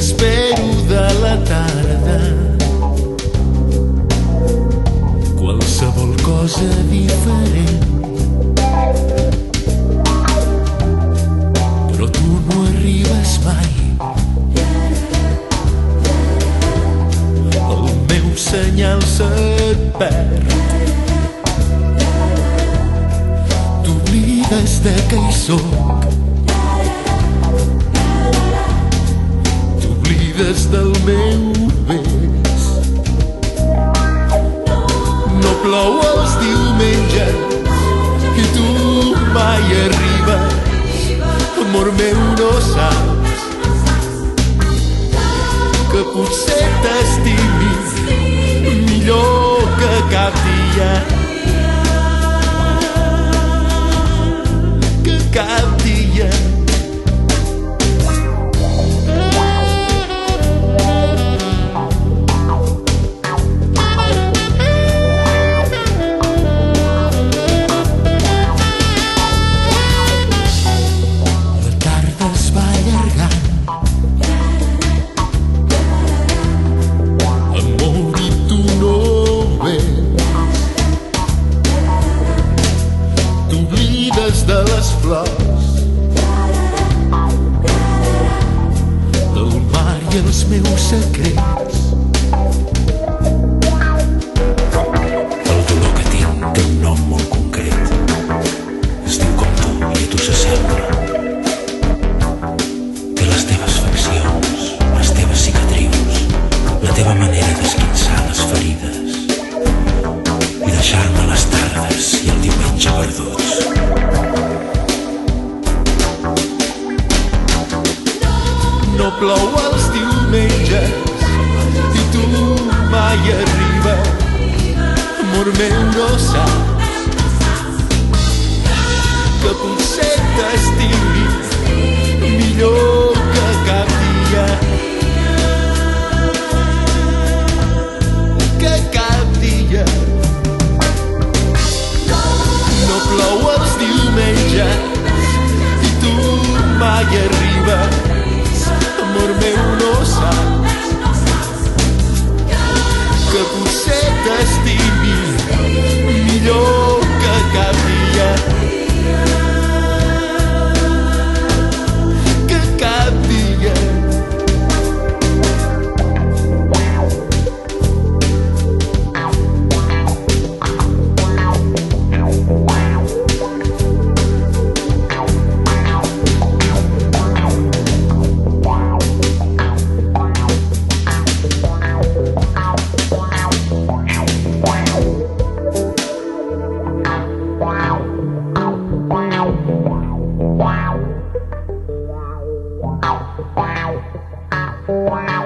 Espero de la tarda qualsevol cosa diferent, però tu no arribes mai. El meu senyal se't perd, t'oblides de què hi soc, del meu bes. No plou els diumenges i tu mai arribes, amor meu, no saps que potser t'estimis millor que cap dia, que cap dia. De les flors, del mar i els meus secrets. El dolor que tinc té un nom molt concret, es diu com tu i a tu s'assembla. Té les teves faccions, les teves cicatrius, la teva manera d'esquinçar les ferides i deixar-me les tardes i el diumenge perduts. No plou els diumenges i tu mai arribes, amor meu, no saps que potser t'estimis millor que cap dia, que cap dia. No plou els diumenges i tu mai arribes, amor meu, no saps que potser t'estimis millor que cap dia, que cap dia. Wow.